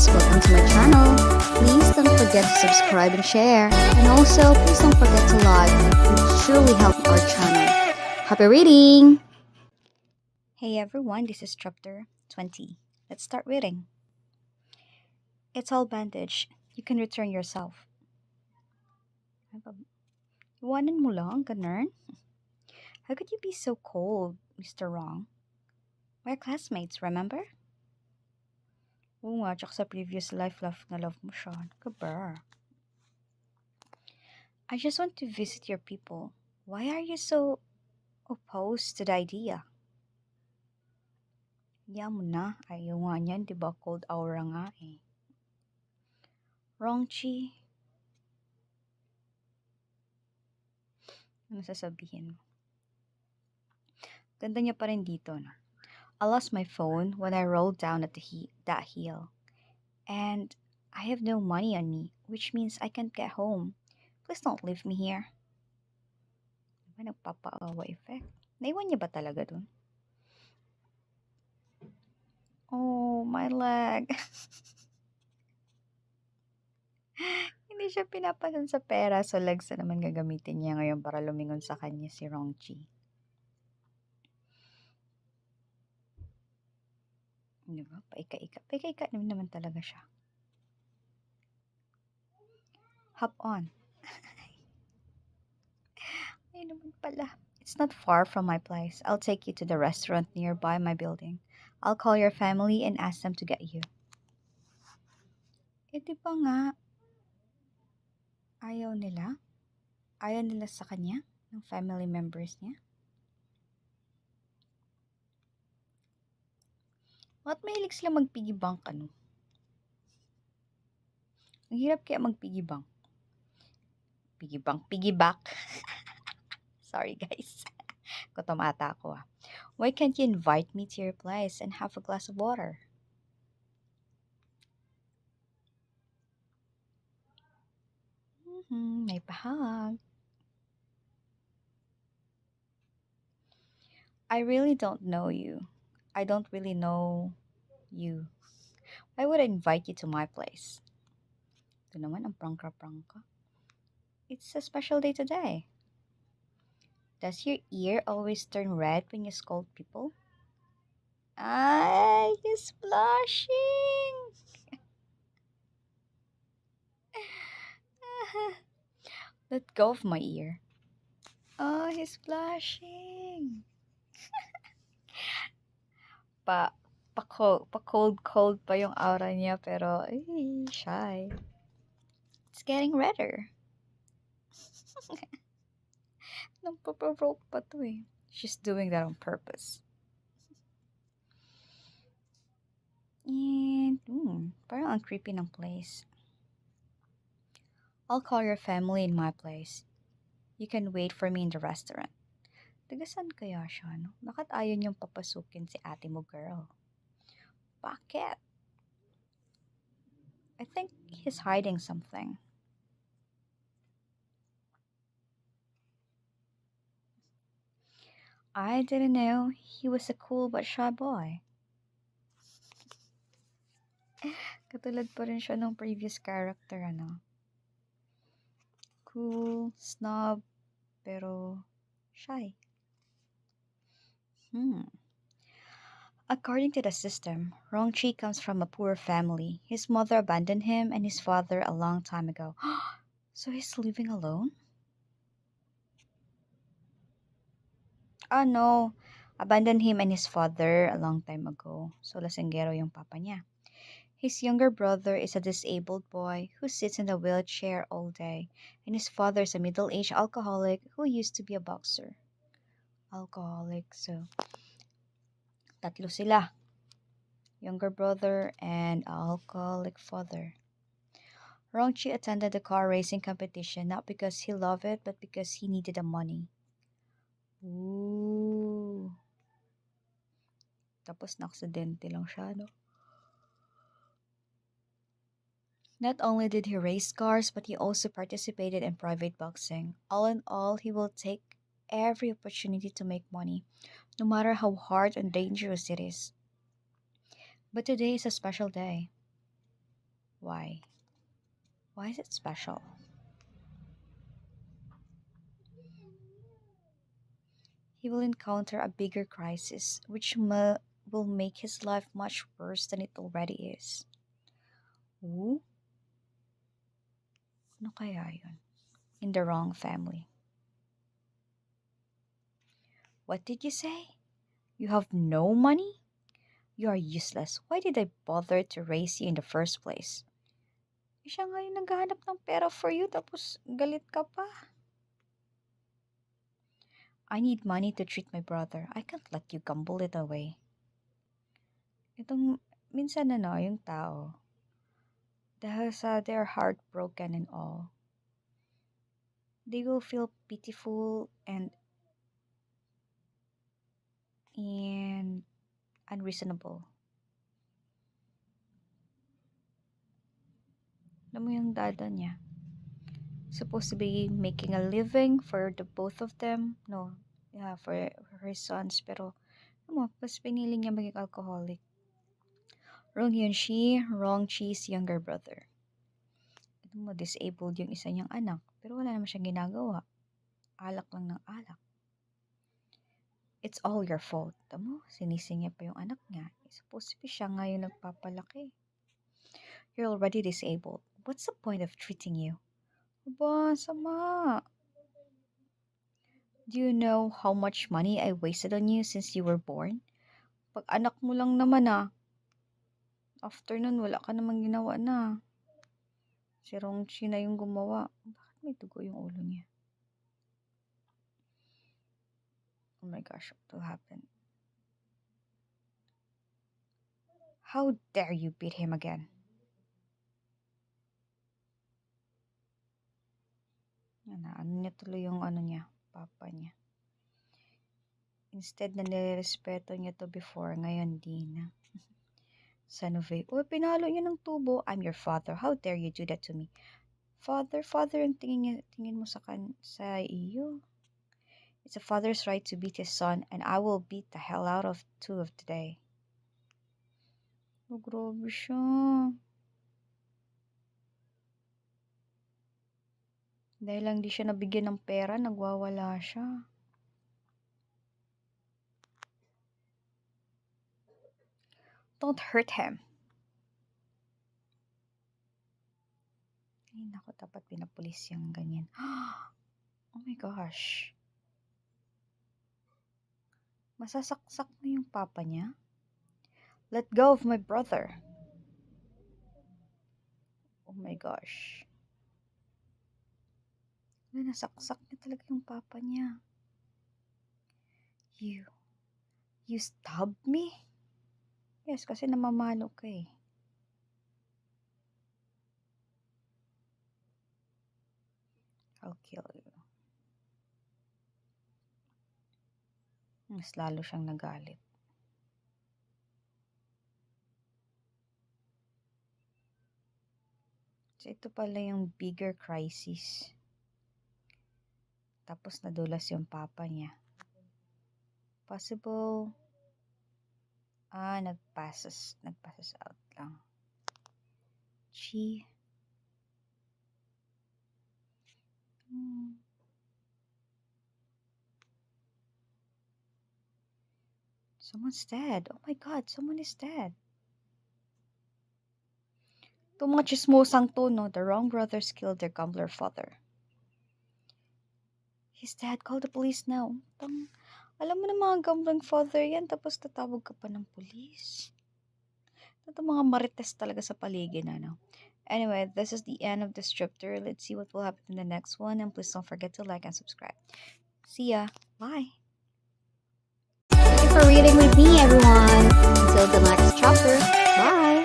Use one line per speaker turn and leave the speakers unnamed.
guys, welcome to my channel. Please don't forget to subscribe and share. And also, please don't forget to like. It truly helps our channel. Happy reading! Hey everyone, this is chapter 20. Let's start reading. It's all bandaged. You can return yourself. Iwanan mo lang, ganun? How could you be so cold, Mr. Wrong? We're classmates, remember? Oo nga, tsaka sa previous life, love mo siya. Ano ka ba? I just want to visit your people. Why are you so opposed to the idea? Yan mo na. Ayaw nga niyan, di ba? Cold aura nga eh. Rongchi. Ano sasabihin mo? Ganda niya pa rin dito, no? I lost my phone when I rolled down at that hill. And I have no money on me, which means I can't get home. Please don't leave me here. Diba nagpapaawa effect? Naiwan niya ba talaga dun? Oh, my leg. Hindi siya pinapasan sa pera, so legs na naman gagamitin niya ngayon para lumingon sa kanya si Rongchi. Diba? Paika-ika. Paika-ika naman talaga siya. Hop on. Ay naman pala. It's not far from my place. I'll take you to the restaurant nearby my building. I'll call your family and ask them to get you. Eh di ba nga, ayaw nila? Ayaw nila sa kanya? Ng family members niya? Bakit mahilig sila mag-piggy bank ano? Ang hirap kaya mag-piggy bank. Piggyback. Sorry guys. Gutom ata ako ah. Why can't you invite me to your place and have a glass of water? May pahag. I really don't know you. I don't really know you. Why would I invite you to my place? Ito naman ang prangka-prangka. It's a special day today. Does your ear always turn red when you scold people? Ay, he's blushing. Let go of my ear. Oh, he's blushing. Cold pa yung aura niya, pero, ay, shy. It's getting redder. Nagpaprovoke pa to eh. She's doing that on purpose. And, parang ang creepy ng place. I'll call your family in my place. You can wait for me in the restaurant. Tagasan kaya siya, no? Bakit ayaw niyang papasukin si ate mo, girl? Bakit? I think he's hiding something. I didn't know he was a cool but shy boy. Katulad pa rin siya nung previous character, ano? Cool, snob, pero shy. According to the system, Rongchi comes from a poor family. His mother abandoned him and his father a long time ago. So he's living alone? No. Abandoned him and his father a long time ago. So lasinggero yung papa niya. His younger brother is a disabled boy who sits in a wheelchair all day. And his father is a middle-aged alcoholic who used to be a boxer. Alcoholic, so tatlo sila. Younger brother and alcoholic father. Rongchi attended the car racing competition not because he loved it, but because he needed the money. Ooh. Tapos na-aksidente lang siya, no? Not only did he race cars, but he also participated in private boxing. All in all, he will take every opportunity to make money, no matter how hard and dangerous it is. But today is a special day. Why? Why is it special? He will encounter a bigger crisis, which will make his life much worse than it already is. Ooh, ano kaya yun? In the wrong family. What did you say? You have no money? You are useless. Why did I bother to raise you in the first place? Siya nga yung naghahanap ng pera for you, tapos galit ka pa. I need money to treat my brother. I can't let you gamble it away. Itong, minsan yung tao, dahil sa they're heartbroken and all, they will feel pitiful and unreasonable. Alam mo yung dada niya, supposed to be making a living for the both of them. No, yeah, for her sons. Pero, alam mo, mas pinili niya maging alcoholic. Wrong yun wrong she's younger brother. Alam mo, disabled yung isa niyang anak. Pero wala naman siyang ginagawa. Alak lang ng alak. It's all your fault. Alam mo, sinising niya pa yung anak niya. Supposed to be siya nga yung nagpapalaki. You're already disabled. What's the point of treating you? Aba, sama. Do you know how much money I wasted on you since you were born? Pag anak mo lang naman after nun wala ka namang ginawa na. Si Rongchi na yung gumawa. Bakit may dugo yung ulo niya? Oh my gosh, what will happen? How dare you beat him again? Ano niya tuloy yung niya, papa niya. Instead na nirespeto niya to before, ngayon di na. Son of a, pinalo niya ng tubo. I'm your father. How dare you do that to me? Father, ang tingin mo sa iyo. It's a father's right to beat his son, and I will beat the hell out of two of today. Oh, grabe siya. Dahil lang di siya nabigyan ng pera, nagwawala siya. Don't hurt him. Ay, naku, dapat pinapulis yung ganyan. Oh my gosh. Masasaksak na yung papa niya? Let go of my brother. Oh my gosh. Nasaksak niya talaga yung papa niya. You stabbed me? Yes, kasi namamalo ka eh. I'll kill you. Mas lalo siyang nagalit. So, ito pala yung bigger crisis. Tapos nadulas yung papa niya. Possible, nagpasses out lang. Someone's dead. Oh my God, someone is dead. Itong mga chismosang to, no? The wrong brothers killed their gambler father. He's dead. Call the police now. Alam mo na mga gambling father yan, tapos tatawag ka pa ng police. Ito mga marites talaga sa paligid, ano? Anyway, this is the end of this chapter. Let's see what will happen in the next one. And please don't forget to like and subscribe. See ya. Bye.
Thank you for reading with me, everyone. Until the next chapter. Bye.